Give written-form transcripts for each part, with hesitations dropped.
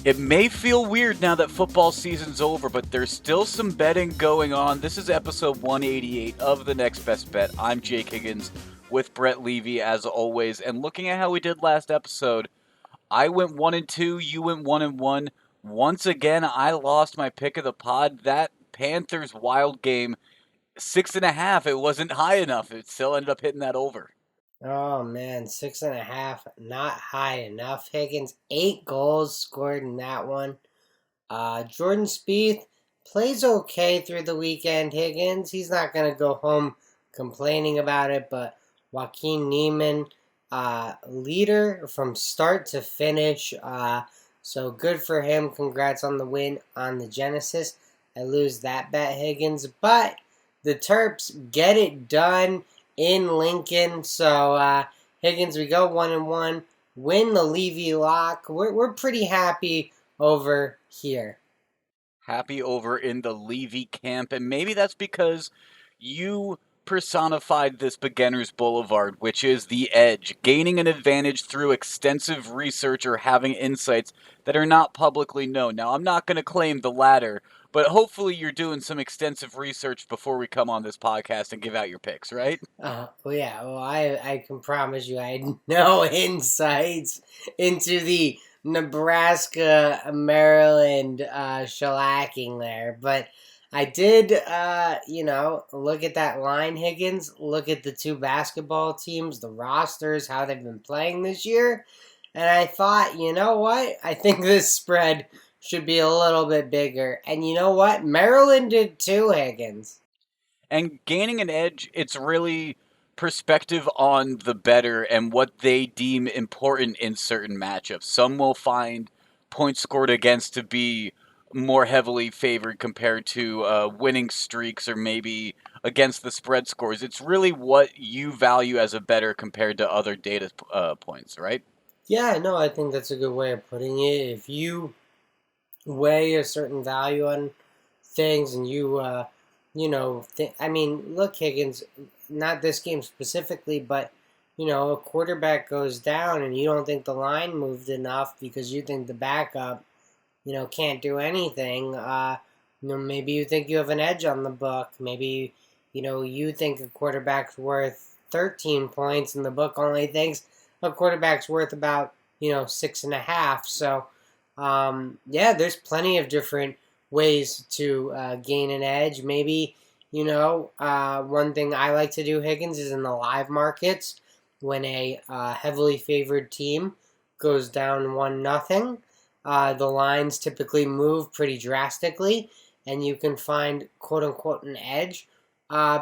It may feel weird now that football season's over, but there's still some betting going on. This is episode 188 of The Next Best Bet. I'm Jake Higgins with Brett Levy, as always. And looking at how we did last episode, I went 1-2, you went 1-1. Once again, I lost my pick of the pod. That Panthers Wild game, 6.5, it wasn't high enough. It still ended up hitting that over. Oh man, 6.5, not high enough. Higgins, 8 goals scored in that one. Jordan Spieth plays okay through the weekend. Higgins, he's not gonna go home complaining about it, but Joaquin Neiman, leader from start to finish. So good for him. Congrats on the win on the Genesis. I lose that bet, Higgins, but the Terps get it done in Lincoln. So Higgins, we go 1-1, win the Levy lock. We're pretty happy over here. Happy over in the Levy camp, and maybe that's because you personified this beginner's boulevard, which is the edge, gaining an advantage through extensive research or having insights that are not publicly known. Now, I'm not going to claim the latter, but hopefully you're doing some extensive research before we come on this podcast and give out your picks, right? I can promise you I had no insights into the Nebraska, Maryland shellacking there. But I did, look at that line, Higgins, look at the two basketball teams, the rosters, how they've been playing this year. And I thought, you know what? I think this spread should be a little bit bigger. And you know what? Maryland did too, Higgins. And gaining an edge, it's really perspective on the better and what they deem important in certain matchups. Some will find points scored against to be more heavily favored compared to winning streaks or maybe against the spread scores. It's really what you value as a better compared to other data points, right? Yeah, no, I think that's a good way of putting it. If you weigh a certain value on things and look, Higgins, not this game specifically, but, a quarterback goes down and you don't think the line moved enough because you think the backup, can't do anything. Maybe you think you have an edge on the book. Maybe, you think a quarterback's worth 13 points and the book only thinks a quarterback's worth about, 6.5. So, there's plenty of different ways to gain an edge. Maybe, one thing I like to do, Higgins, is in the live markets when a heavily favored team goes down 1-0. The lines typically move pretty drastically, and you can find quote unquote an edge.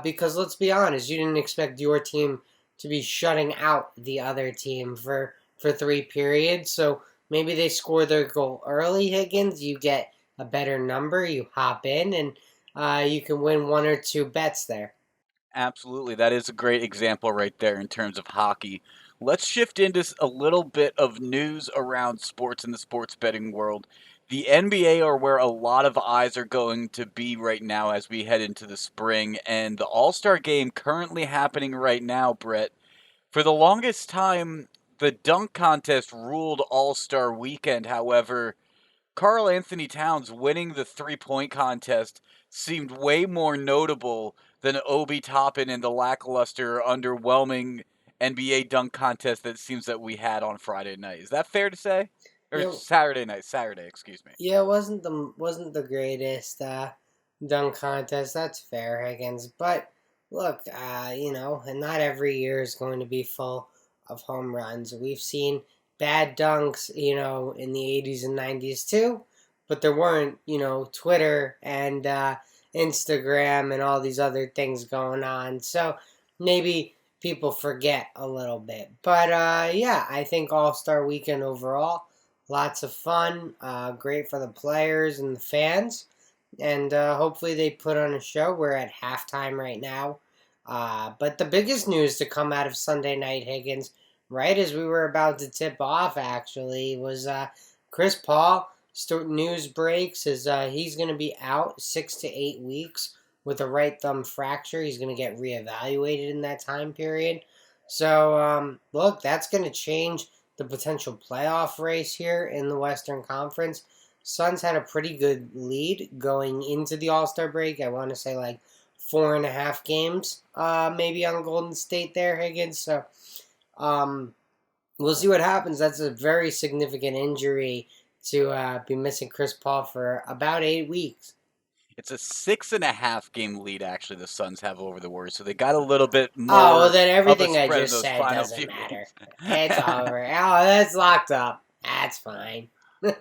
Because let's be honest, you didn't expect your team to be shutting out the other team for 3 periods. So maybe they score their goal early, Higgins. You get a better number. You hop in, and you can win 1 or 2 bets there. Absolutely. That is a great example right there in terms of hockey. Let's shift into a little bit of news around sports in the sports betting world. The NBA are where a lot of eyes are going to be right now as we head into the spring, and the All-Star game currently happening right now, Brett. For the longest time, the dunk contest ruled All-Star weekend. However, Karl Anthony Towns winning the three-point contest seemed way more notable than Obi Toppin and the lackluster, underwhelming NBA dunk contest that seems that we had on Friday night. Is that fair to say? Or Yeah, Saturday, excuse me. yeah, it wasn't the greatest dunk contest. That's fair, Higgins. But look, and not every year is going to be full of home runs. We've seen bad dunks, in the 80s and 90s too, but there weren't, Twitter and Instagram and all these other things going on. So maybe people forget a little bit. But I think All-Star Weekend overall, lots of fun, great for the players and the fans. And hopefully they put on a show. We're at halftime right now. But the biggest news to come out of Sunday night, Higgins, right as we were about to tip off, actually, was Chris Paul. News breaks is he's going to be out 6 to 8 weeks with a right thumb fracture. He's going to get reevaluated in that time period. So, look, that's going to change the potential playoff race here in the Western Conference. Suns had a pretty good lead going into the All Star break. I want to say like 4.5 games, maybe on Golden State there, Higgins. So um, we'll see what happens. That's a very significant injury to be missing Chris Paul for about 8 weeks. It's a 6.5 game lead, actually, the Suns have over the Warriors, so they got a little bit Oh, well, more then of a everything I spread in just those said final doesn't few matter. games. It's over. Oh, that's locked up. That's fine.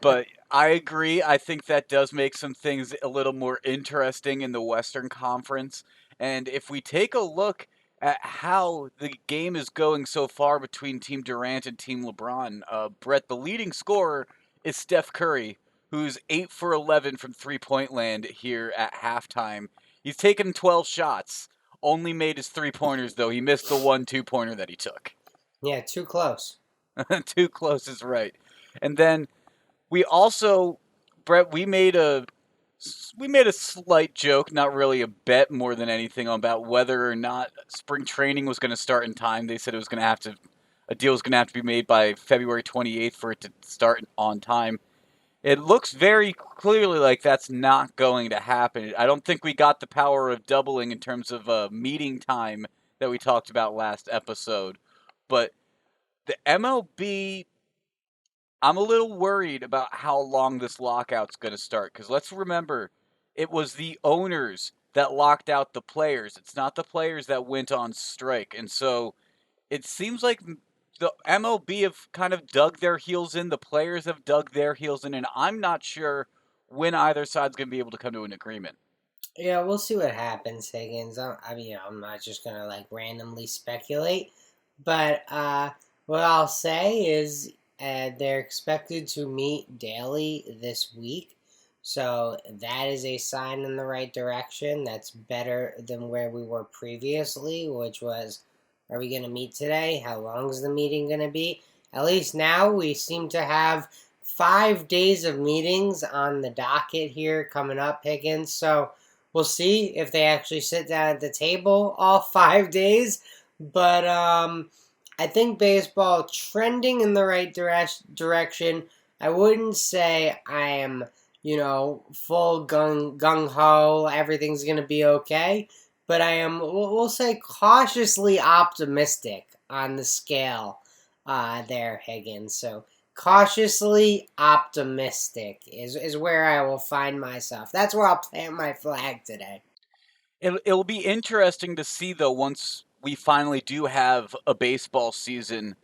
But I agree. I think that does make some things a little more interesting in the Western Conference. And if we take a look at how the game is going so far between Team Durant and Team LeBron, Brett, the leading scorer is Steph Curry, who's 8 for 11 from 3 point land here at halftime. He's taken 12 shots, only made his 3 pointers, though. He missed the 1 2 pointer that he took. Yeah, too close. Too close is right. And then we also, Brett, we made a slight joke, not really a bet more than anything, about whether or not spring training was going to start in time. They said it was going to have to, a deal was going to have to be made by February 28th for it to start on time. It looks very clearly like that's not going to happen. I don't think we got the power of doubling in terms of meeting time that we talked about last episode. But the MLB, I'm a little worried about how long this lockout's going to start because let's remember it was the owners that locked out the players. It's not the players that went on strike. And so it seems like the MLB have kind of dug their heels in, the players have dug their heels in, and I'm not sure when either side's going to be able to come to an agreement. Yeah, we'll see what happens, Higgins. I mean, I'm not just gonna like randomly speculate, but what I'll say is they're expected to meet daily this week, so that is a sign in the right direction. That's better than where we were previously, which was, are we gonna meet today? How long is the meeting gonna be? At least now we seem to have 5 days of meetings on the docket here coming up, Higgins. So we'll see if they actually sit down at the table all 5 days. But I think baseball trending in the right direction. I wouldn't say I am, full gung ho. Everything's gonna be okay. But I am, we'll say, cautiously optimistic on the scale there, Higgins. So cautiously optimistic is where I will find myself. That's where I'll plant my flag today. It'll be interesting to see, though, once we finally do have a baseball season,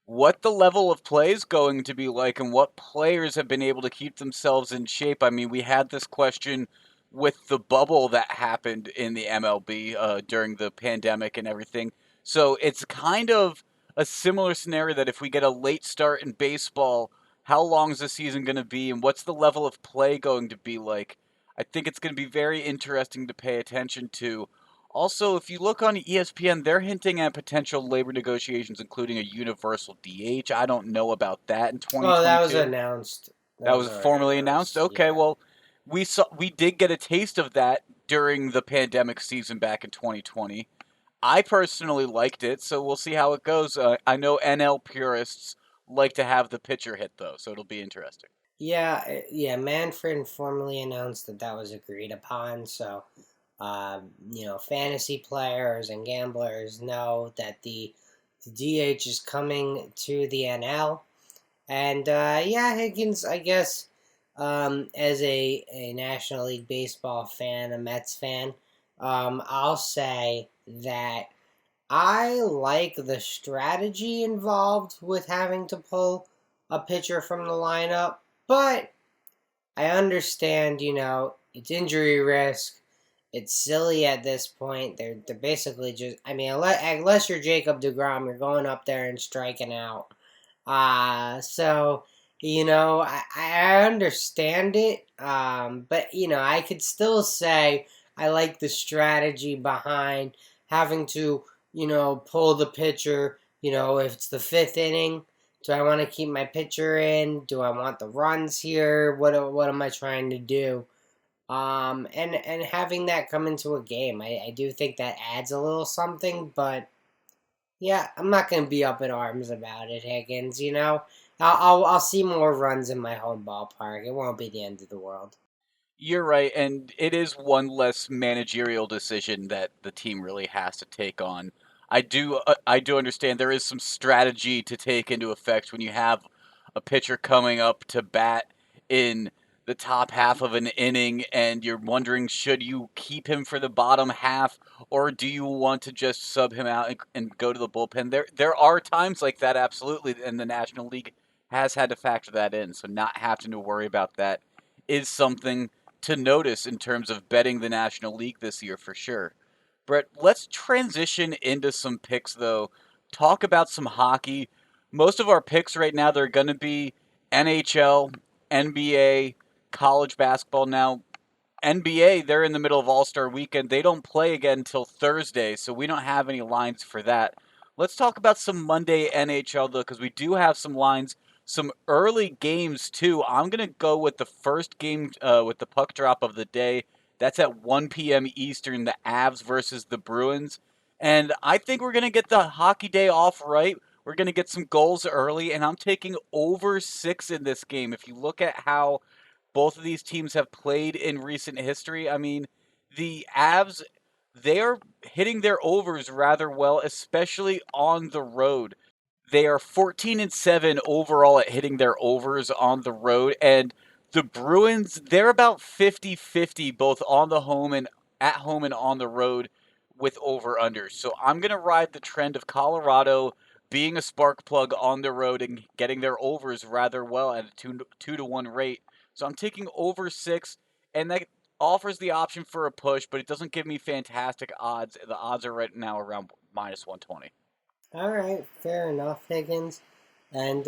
what the level of play is going to be like and what players have been able to keep themselves in shape. I mean, we had this question with the bubble that happened in the MLB during the pandemic and everything. So it's kind of a similar scenario that if we get a late start in baseball, how long is the season going to be and what's the level of play going to be like? I think it's going to be very interesting to pay attention to. Also, if you look on ESPN, they're hinting at potential labor negotiations, including a universal DH. I don't know about that in Oh, that was 2022. announced. That That was was already formally announced. announced. Okay, Yeah. well, we did get a taste of that during the pandemic season back in 2020. I personally liked it, so we'll see how it goes. I know NL purists like to have the pitcher hit though, so it'll be interesting. Yeah, Manfred formally announced that that was agreed upon. So, fantasy players and gamblers know that the DH is coming to the NL. And yeah, Higgins, I guess, as a National League Baseball fan, a Mets fan, I'll say that I like the strategy involved with having to pull a pitcher from the lineup, but I understand, it's injury risk. It's silly at this point. They're basically just, I mean, unless you're Jacob DeGrom, you're going up there and striking out. So I understand it, but I could still say I like the strategy behind having to pull the pitcher. If it's the fifth inning, do I want to keep my pitcher in? Do I want the runs here? What am I trying to do? And having that come into a game, I do think that adds a little something, but Yeah, I'm not gonna be up in arms about it, Higgins. I'll see more runs in my home ballpark. It won't be the end of the world. You're right, and it is one less managerial decision that the team really has to take on. I do understand there is some strategy to take into effect when you have a pitcher coming up to bat in the top half of an inning and you're wondering should you keep him for the bottom half or do you want to just sub him out and go to the bullpen? There are times like that absolutely, and the National League has had to factor that in. So not having to worry about that is something to notice in terms of betting the National League this year for sure. Brett, let's transition into some picks though. Talk about some hockey. Most of our picks right now they're going to be NHL, NBA, college basketball. Now, NBA, they're in the middle of All-Star weekend. They don't play again until Thursday, so we don't have any lines for that. Let's talk about some Monday NHL though, because we do have some lines, some early games too. I'm gonna go with the first game with the puck drop of the day. That's at 1 p.m. Eastern. The Avs versus the Bruins, and I think we're gonna get the hockey day off right. We're gonna get some goals early, and I'm taking over 6 in this game. If you look at how both of these teams have played in recent history. I mean, the Avs, they are hitting their overs rather well, especially on the road. They are 14-7 overall at hitting their overs on the road. And the Bruins, they're about 50-50 both on the home and at home and on the road with over unders. So I'm going to ride the trend of Colorado being a spark plug on the road and getting their overs rather well at a 2 to 1 rate. So I'm taking over 6, and that offers the option for a push, but it doesn't give me fantastic odds. The odds are right now around minus 120. All right, fair enough, Higgins. And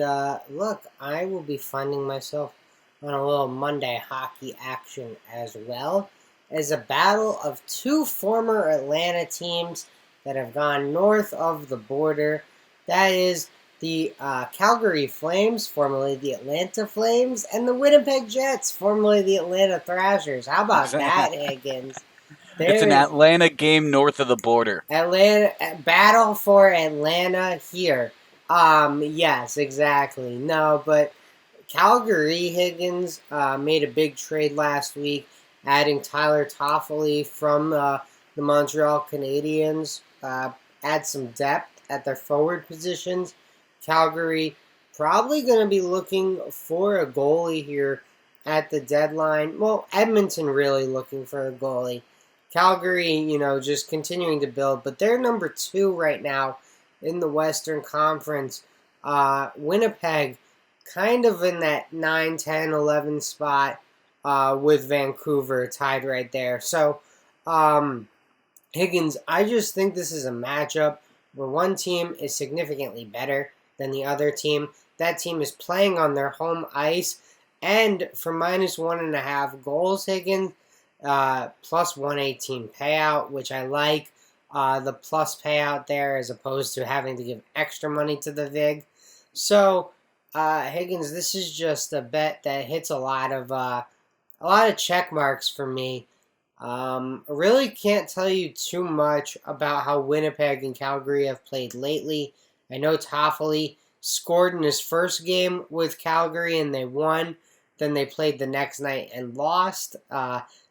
look, I will be finding myself on a little Monday hockey action as well as a battle of two former Atlanta teams that have gone north of the border. That is the Calgary Flames, formerly the Atlanta Flames, and the Winnipeg Jets, formerly the Atlanta Thrashers. How about that, Higgins? It's There an is Atlanta game north of the border. Atlanta battle for Atlanta here. Yes, exactly. No, but Calgary Higgins made a big trade last week, adding Tyler Toffoli from the Montreal Canadiens. Add some depth at their forward positions. Calgary probably going to be looking for a goalie here at the deadline. Well, Edmonton really looking for a goalie. Calgary, just continuing to build, but they're number 2 right now in the Western Conference. Winnipeg kind of in that 9, 10, 11 spot with Vancouver tied right there. So, Higgins, I just think this is a matchup where one team is significantly better than the other team. That team is playing on their home ice. And for minus 1.5 goals, Higgins, plus 118 payout, which I like. The plus payout there as opposed to having to give extra money to the VIG. So, Higgins, this is just a bet that hits a lot of check marks for me. I really can't tell you too much about how Winnipeg and Calgary have played lately. I know Toffoli scored in his first game with Calgary and they won. Then they played the next night and lost.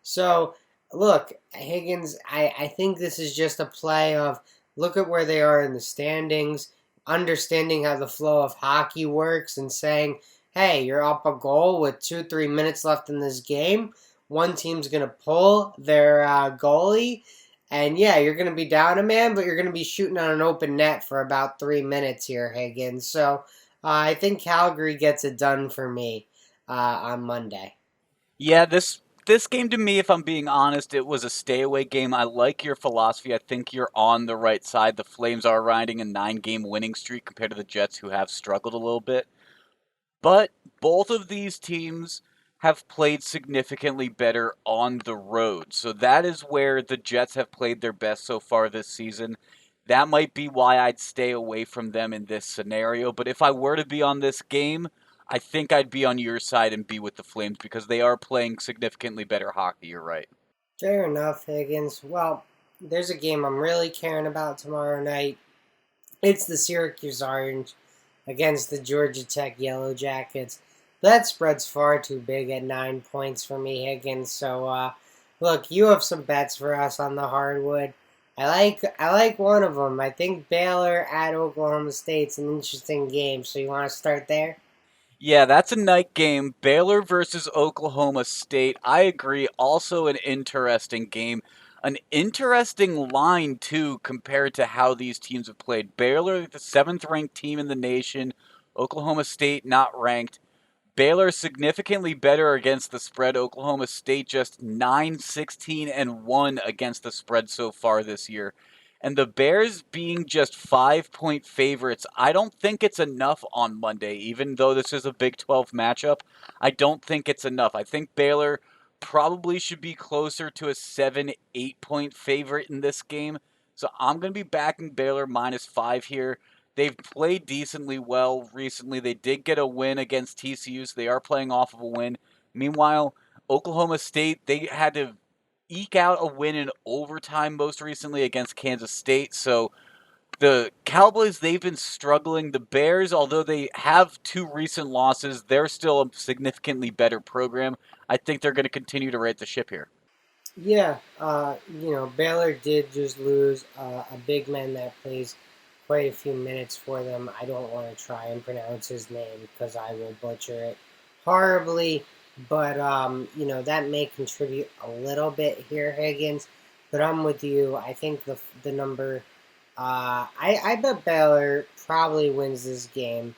So, look, Higgins, I think this is just a play of look at where they are in the standings, understanding how the flow of hockey works, and saying, hey, you're up a goal with 2, 3 minutes left in this game. One team's going to pull their goalie. And yeah, you're going to be down a man, but you're going to be shooting on an open net for about 3 minutes here, Higgins. So I think Calgary gets it done for me on Monday. Yeah, this game to me, if I'm being honest, it was a stay away game. I like your philosophy. I think you're on the right side. The Flames are riding a 9 game winning streak compared to the Jets, who have struggled a little bit. But both of these teams have played significantly better on the road. So that is where the Jets have played their best so far this season. That might be why I'd stay away from them in this scenario. But if I were to be on this game, I think I'd be on your side and be with the Flames because they are playing significantly better hockey. You're right. Fair enough, Higgins. Well, there's a game I'm really caring about tomorrow night. It's the Syracuse Orange against the Georgia Tech Yellow Jackets. That spread's far too big at 9 points for me, Higgins. So, look, you have some bets for us on the hardwood. I like one of them. I think Baylor at Oklahoma State's an interesting game. So you want to start there? Yeah, that's a night game. Baylor versus Oklahoma State. I agree. Also, an interesting game. An interesting line, too, compared to how these teams have played. Baylor, the seventh ranked team in the nation. Oklahoma State, not ranked. Baylor significantly better against the spread. Oklahoma State just 9-16-1 against the spread so far this year. And the Bears being just 5 point favorites, I don't think it's enough on Monday, even though this is a Big 12 matchup. I don't think it's enough. I think Baylor probably should be closer to a 7-8 point favorite in this game. So I'm going to be backing Baylor -5 here. They've played decently well recently. They did get a win against TCU, so they are playing off of a win. Meanwhile, Oklahoma State, they had to eke out a win in overtime most recently against Kansas State. So the Cowboys, they've been struggling. The Bears, although they have two recent losses, they're still a significantly better program. I think they're going to continue to right the ship here. Yeah, Baylor did just lose a big man that plays quite a few minutes for them. I don't want to try and pronounce his name because I will butcher it horribly, but that may contribute a little bit here, Higgins. But I'm with you. I think the number. I bet Baylor probably wins this game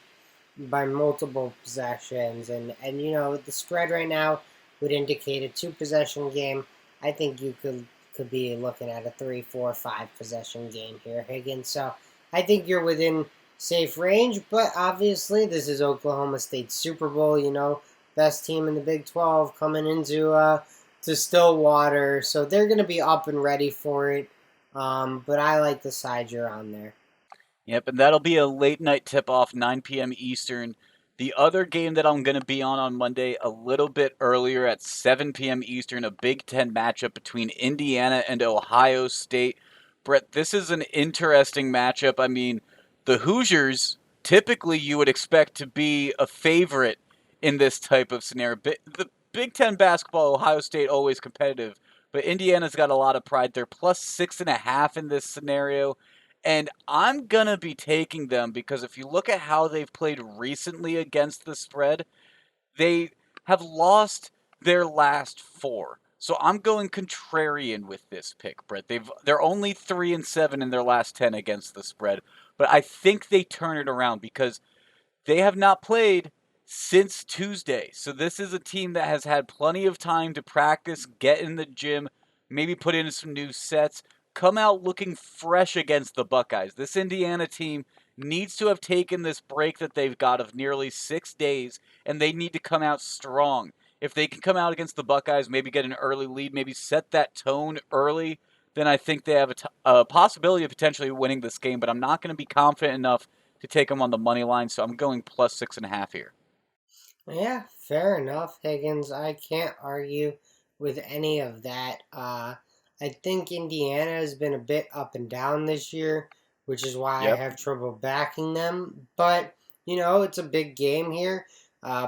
by multiple possessions, and the spread right now would indicate a two possession game. I think you could be looking at a 3, 4, 5 possession game here, Higgins. So I think you're within safe range, but obviously this is Oklahoma State Super Bowl. Best team in the Big 12 coming into to Stillwater, so they're going to be up and ready for it. But I like the side you're on there. Yep, and that'll be a late night tip off, 9 p.m. Eastern. The other game that I'm going to be on Monday, a little bit earlier at 7 p.m. Eastern, a Big Ten matchup between Indiana and Ohio State. Brett, this is an interesting matchup. I mean, the Hoosiers, typically you would expect to be a favorite in this type of scenario. The Big Ten basketball, Ohio State always competitive, but Indiana's got a lot of pride. They're +6.5 in this scenario. And I'm going to be taking them because if you look at how they've played recently against the spread, they have lost their last four. So I'm going contrarian with this pick, Brett. They're only 3-7 in their last 10 against the spread, but I think they turn it around because they have not played since Tuesday. So this is a team that has had plenty of time to practice, get in the gym, maybe put in some new sets, come out looking fresh against the Buckeyes. This Indiana team needs to have taken this break that they've got of nearly 6 days, and they need to come out strong. If they can come out against the Buckeyes, maybe get an early lead, maybe set that tone early, then I think they have a possibility of potentially winning this game. But I'm not going to be confident enough to take them on the money line, so I'm going +6.5 here. Yeah, fair enough, Higgins. I can't argue with any of that. I think Indiana has been a bit up and down this year, which is why I Yep. have trouble backing them. But, it's a big game here.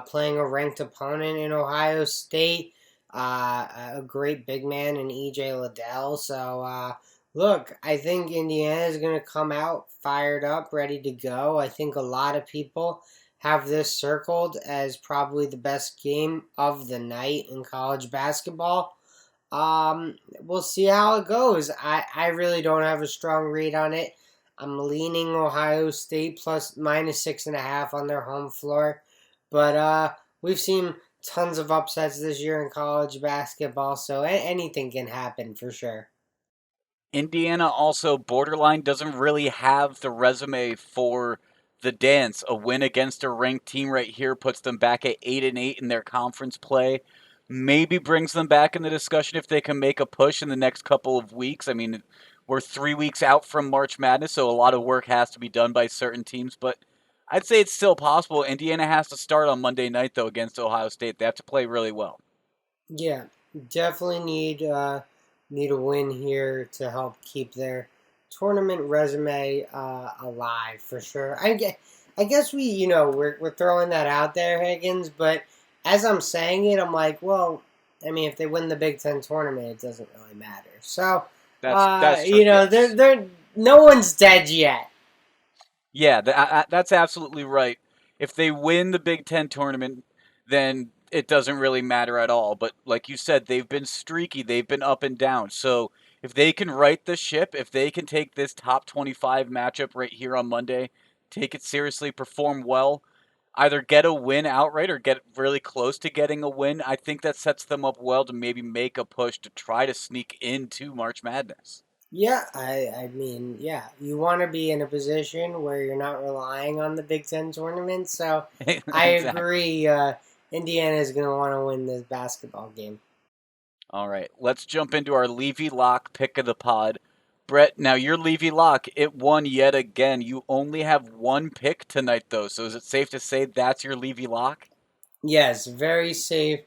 Playing a ranked opponent in Ohio State, a great big man in EJ Liddell. So, look, I think Indiana is going to come out fired up, ready to go. I think a lot of people have this circled as probably the best game of the night in college basketball. We'll see how it goes. I really don't have a strong read on it. I'm leaning Ohio State plus -6.5 on their home floor. But we've seen tons of upsets this year in college basketball, so anything can happen for sure. Indiana also borderline doesn't really have the resume for the dance. A win against a ranked team right here puts them back at 8-8 in their conference play. Maybe brings them back in the discussion if they can make a push in the next couple of weeks. I mean, we're 3 weeks out from March Madness, so a lot of work has to be done by certain teams, but I'd say it's still possible. Indiana has to start on Monday night though against Ohio State. They have to play really well. Yeah, definitely need a win here to help keep their tournament resume alive for sure. I guess we're throwing that out there, Higgins. But as I'm saying it, I'm like, well, I mean, if they win the Big Ten tournament, it doesn't really matter. So, That's true. Yes. they're no one's dead yet. Yeah, that's absolutely right. If they win the Big Ten tournament, then it doesn't really matter at all. But like you said, they've been streaky, they've been up and down. So if they can right the ship, if they can take this top 25 matchup right here on Monday, take it seriously, perform well, either get a win outright or get really close to getting a win, I think that sets them up well to maybe make a push to try to sneak into March Madness. Yeah, I mean, yeah, you want to be in a position where you're not relying on the Big Ten tournament. So I Exactly. agree. Indiana is going to want to win this basketball game. All right, let's jump into our Levy Lock pick of the pod. Brett, now your Levy Lock, it won yet again. You only have one pick tonight, though, so is it safe to say that's your Levy Lock? Yes, very safe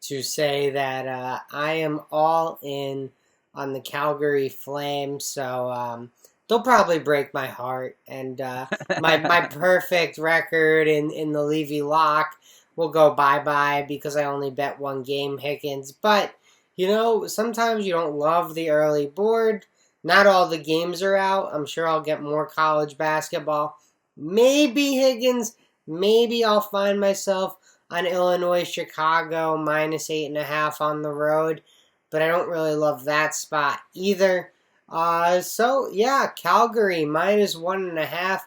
to say that I am all in on the Calgary Flames. So they'll probably break my heart, and my perfect record in the Levy Lock will go bye bye because I only bet one game, Higgins. But sometimes you don't love the early board. Not all the games are out. I'm sure I'll get more college basketball. Maybe Higgins. Maybe I'll find myself on Illinois, Chicago, -8.5 on the road, but I don't really love that spot either. So yeah, Calgary -1.5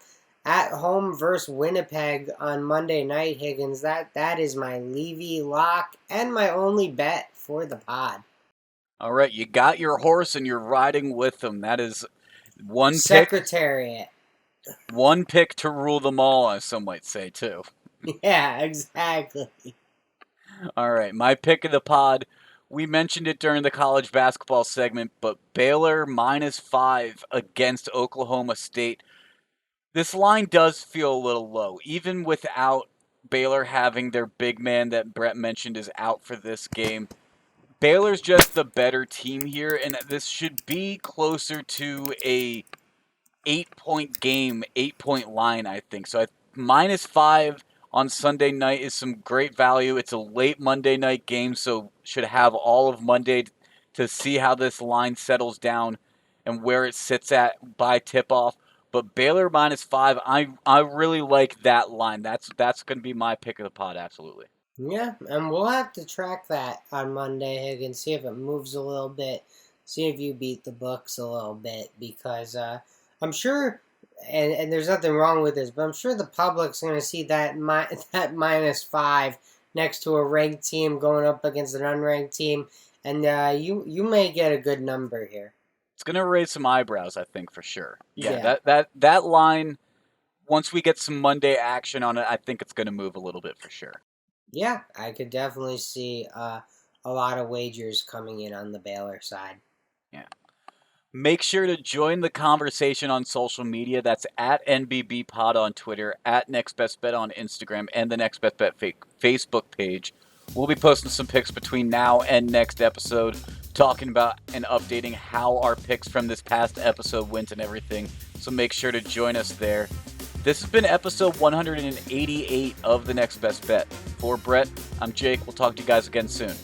at home versus Winnipeg on Monday night, Higgins. That is my Levy lock and my only bet for the pod. All right, you got your horse and you're riding with them. That is one pick, Secretariat. one pick to rule them all, as some might say, too. Yeah, exactly. All right, my pick of the pod. We mentioned it during the college basketball segment, but Baylor -5 against Oklahoma State. This line does feel a little low, even without Baylor having their big man that Brett mentioned is out for this game. Baylor's just the better team here, and this should be closer to a 8-point game, 8-point line, I think. So -5 on Sunday night is some great value. It's a late Monday night game, so should have all of Monday to see how this line settles down and where it sits at by tip off. But Baylor -5, I really like that line. That's going to be my pick of the pod, absolutely. Yeah, and we'll have to track that on Monday, Higgins, see if it moves a little bit, see if you beat the books a little bit, because I'm sure, and there's nothing wrong with this, but I'm sure the public's going to see that -5 next to a ranked team going up against an unranked team, and you may get a good number here. It's going to raise some eyebrows, I think, for sure. Yeah, Yeah. that line, once we get some Monday action on it, I think it's going to move a little bit for sure. Yeah, I could definitely see a lot of wagers coming in on the Baylor side. Yeah. Make sure to join the conversation on social media. That's at NBB Pod on Twitter, at Next Best Bet on Instagram, and the Next Best Bet Facebook page. We'll be posting some picks between now and next episode, talking about and updating how our picks from this past episode went and everything. So make sure to join us there. This has been episode 188 of the Next Best Bet. For Brett, I'm Jake. We'll talk to you guys again soon.